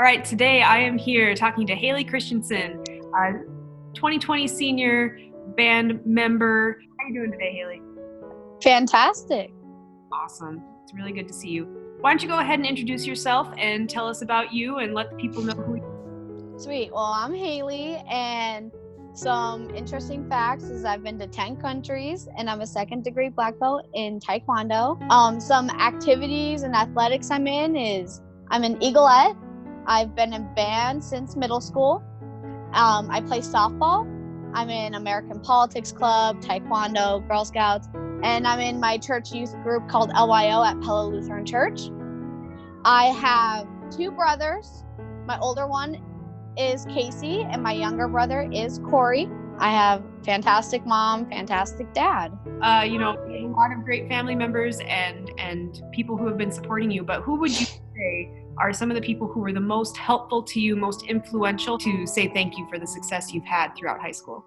right, today I am here talking to Hailey Christensen, a 2020 senior band member. How are you doing today, Hailey? Fantastic. Awesome. It's really good to see you. Why don't you go ahead and introduce yourself and tell us about you and let the people know who you are. Sweet. Well, I'm Hailey, and some interesting facts is I've been to 10 countries, and I'm a second-degree black belt in Taekwondo. Some activities and athletics I'm in is I'm an Eagleette. I've been in band since middle school. I play softball. I'm in American Politics Club, Taekwondo, Girl Scouts, and I'm in my church youth group called LYO at Pella Lutheran Church. I have two brothers. My older one is Casey, and my younger brother is Corey. I have fantastic mom, fantastic dad. A lot of great family members and people who have been supporting you, but who would you say are some of the people who were the most helpful to you, most influential to say thank you for the success you've had throughout high school?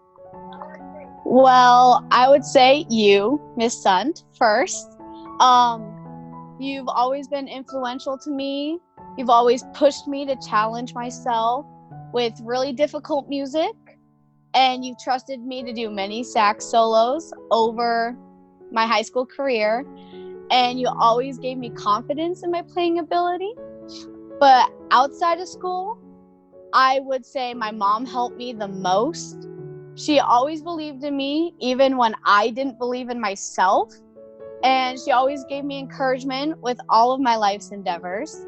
Well, I would say you, Miss Sund, first. You've always been influential to me. You've always pushed me to challenge myself with really difficult music, and you've trusted me to do many sax solos over my high school career, and you always gave me confidence in my playing ability. But outside of school, I would say my mom helped me the most. She always believed in me, even when I didn't believe in myself, and she always gave me encouragement with all of my life's endeavors.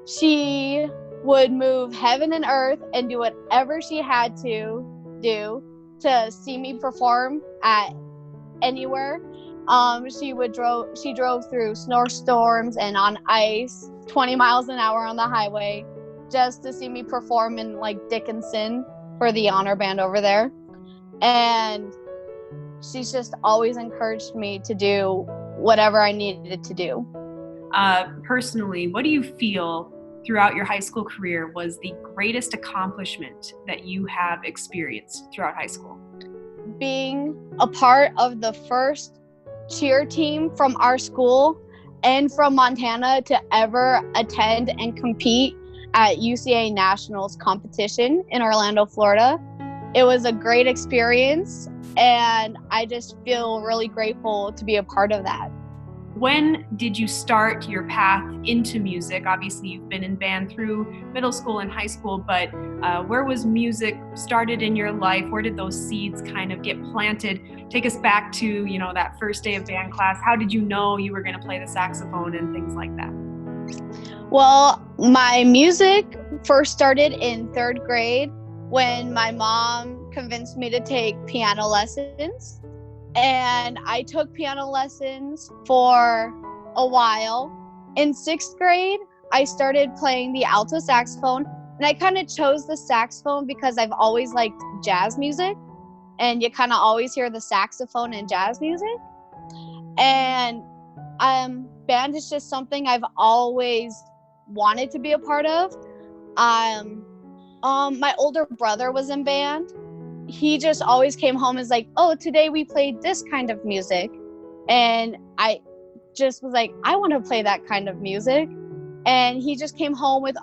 She would move heaven and earth and do whatever she had to do to see me perform at anywhere. She drove through snowstorms and on ice, 20 miles an hour on the highway, just to see me perform in Dickinson for the honor band over there. And she's just always encouraged me to do whatever I needed to do. Personally, what do you feel throughout your high school career was the greatest accomplishment that you have experienced throughout high school? Being a part of the first cheer team from our school and from Montana to ever attend and compete at UCA Nationals competition in Orlando, Florida. It was a great experience, and I just feel really grateful to be a part of that. When did you start your path into music? Obviously, you've been in band through middle school and high school, but where was music started in your life? Where did those seeds kind of get planted? Take us back to, that first day of band class. How did you know you were going to play the saxophone and things like that? Well, my music first started in third grade when my mom convinced me to take piano lessons. And I took piano lessons for a while. In sixth grade, I started playing the alto saxophone, and I kind of chose the saxophone because I've always liked jazz music, and you kind of always hear the saxophone in jazz music. And band is just something I've always wanted to be a part of. My older brother was in band. He just always came home and was like, oh, today we played this kind of music. And I just was like, I want to play that kind of music. And he just came home with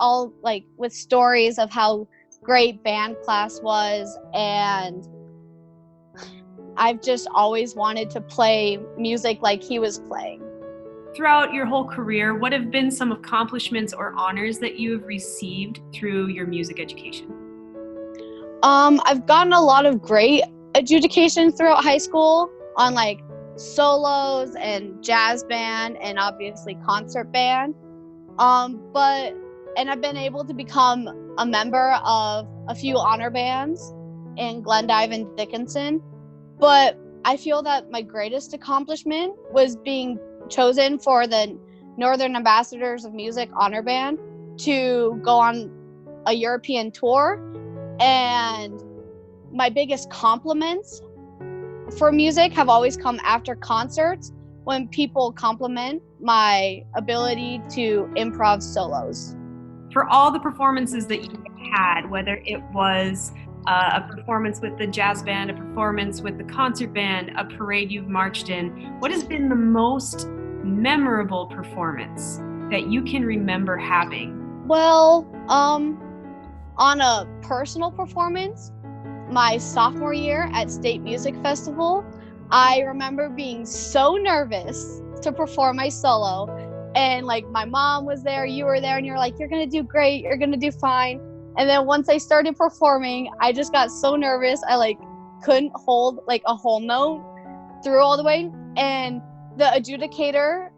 with stories of how great band class was. And I've just always wanted to play music like he was playing. Throughout your whole career, what have been some accomplishments or honors that you have received through your music education? I've gotten a lot of great adjudications throughout high school on solos and jazz band and obviously concert band. And I've been able to become a member of a few honor bands in Glendive and Dickinson. But I feel that my greatest accomplishment was being chosen for the Northern Ambassadors of Music honor band to go on a European tour. And my biggest compliments for music have always come after concerts when people compliment my ability to improv solos. For all the performances that you had, whether it was a performance with the jazz band, a performance with the concert band, a parade you've marched in, what has been the most memorable performance that you can remember having? Well, On a personal performance, my sophomore year at State Music Festival, I remember being so nervous to perform my solo. And like my mom was there, you were there, and you're like, you're gonna do great, you're gonna do fine. And then once I started performing, I just got so nervous. I like couldn't hold like a whole note through all the way. And the adjudicator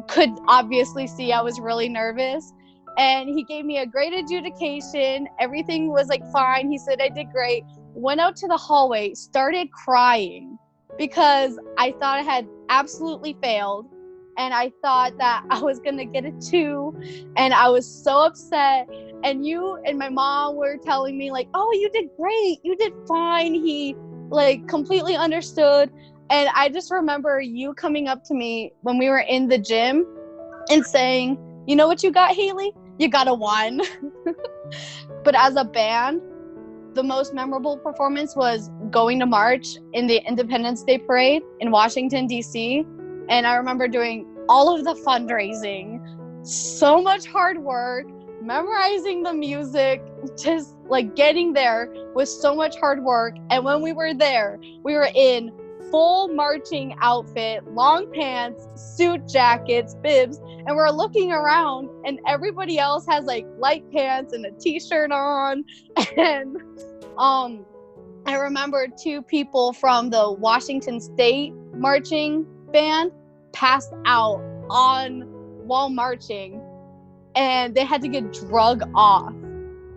could obviously see I was really nervous. And he gave me a great adjudication. Everything was like fine. He said I did great. Went out to the hallway, started crying because I thought I had absolutely failed. And I thought that I was going to get a 2. And I was so upset. And you and my mom were telling me like, oh, you did great. You did fine. He like completely understood. And I just remember you coming up to me when we were in the gym and saying, you know what you got, Hailey? You got a 1. But as a band, the most memorable performance was going to march in the Independence Day Parade in Washington, D.C. And I remember doing all of the fundraising, so much hard work, memorizing the music, just like getting there was so much hard work. And when we were there, we were in full marching outfit, long pants, suit jackets, bibs, and we're looking around and everybody else has like light pants and a t-shirt on. And I remember 2 people from the Washington State marching band passed out while marching, and they had to get drug off.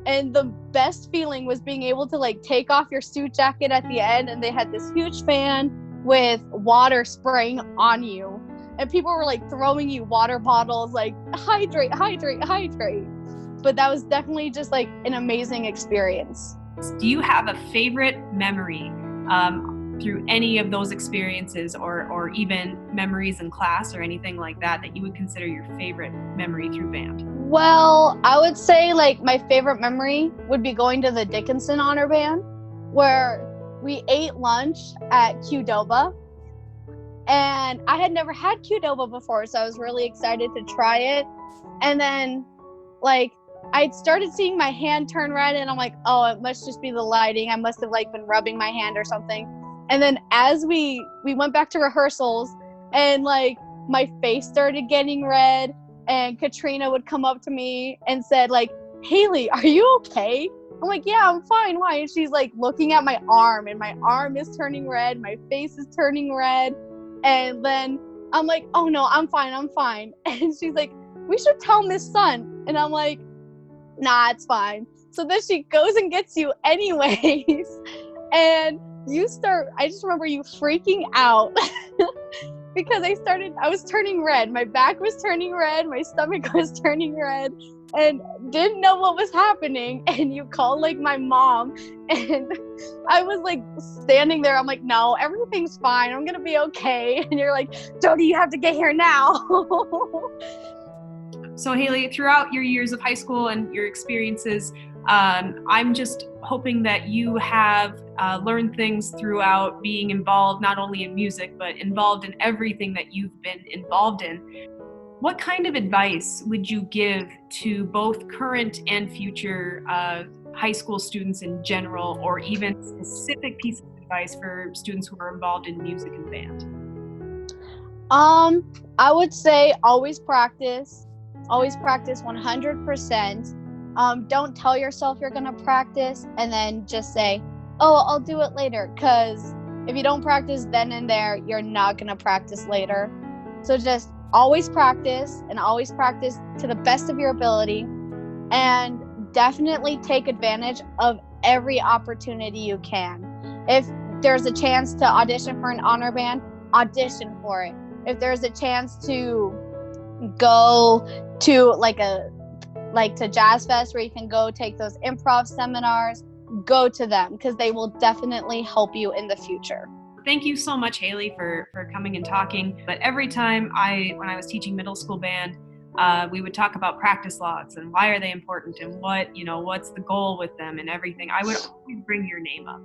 And the best feeling was being able to like take off your suit jacket at the end, and they had this huge fan with water spraying on you, and people were like throwing you water bottles like hydrate, hydrate, hydrate. But that was definitely just like an amazing experience. Do you have a favorite memory through any of those experiences, or even memories in class or anything like that you would consider your favorite memory through band? Well, I would say like my favorite memory would be going to the Dickinson Honor Band, where we ate lunch at Qdoba. And I had never had Qdoba before, so I was really excited to try it. And then like I started seeing my hand turn red, and I'm like, oh, it must just be the lighting. I must have like been rubbing my hand or something. And then as we went back to rehearsals, and like my face started getting red, and Katrina would come up to me and said like, Hailey, are you okay? I'm like, yeah, I'm fine. Why? And she's like looking at my arm, and my arm is turning red. My face is turning red. And then I'm like, oh no, I'm fine. And she's like, we should tell Miss Sun. And I'm like, nah, it's fine. So then she goes and gets you anyways. And I just remember you freaking out because I was turning red. My back was turning red. My stomach was turning red, and didn't know what was happening. And you called like my mom, and I was like standing there. I'm like, no, everything's fine. I'm going to be okay. And you're like, Jody, you have to get here now. So Hailey, throughout your years of high school and your experiences, I'm just hoping that you have learned things throughout being involved not only in music, but involved in everything that you've been involved in. What kind of advice would you give to both current and future high school students in general, or even specific pieces of advice for students who are involved in music and band? I would say always practice 100%. Don't tell yourself you're going to practice and then just say, oh, I'll do it later. Because if you don't practice then and there, you're not going to practice later. So just always practice, and always practice to the best of your ability, and definitely take advantage of every opportunity you can. If there's a chance to audition for an honor band, audition for it. If there's a chance to go to to Jazz Fest, where you can go take those improv seminars, go to them, because they will definitely help you in the future. Thank you so much, Hailey, for coming and talking. But every time when I was teaching middle school band, we would talk about practice logs and why are they important and what's the goal with them and everything. I would always bring your name up.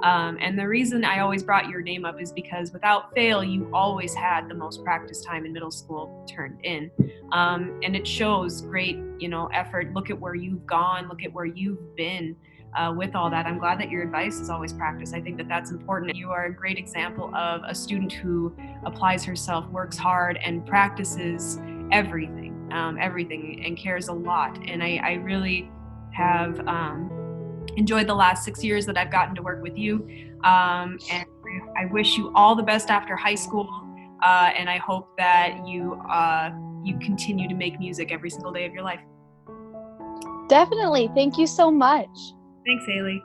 And the reason I always brought your name up is because without fail, you always had the most practice time in middle school turned in. And it shows great, effort. Look at where you've gone, look at where you've been. With all that, I'm glad that your advice is always practice. I think that that's important. You are a great example of a student who applies herself, works hard, and practices everything, and cares a lot. And I really have enjoyed the last 6 years that I've gotten to work with you. And I wish you all the best after high school. And I hope that you continue to make music every single day of your life. Definitely. Thank you so much. Thanks, Hailey.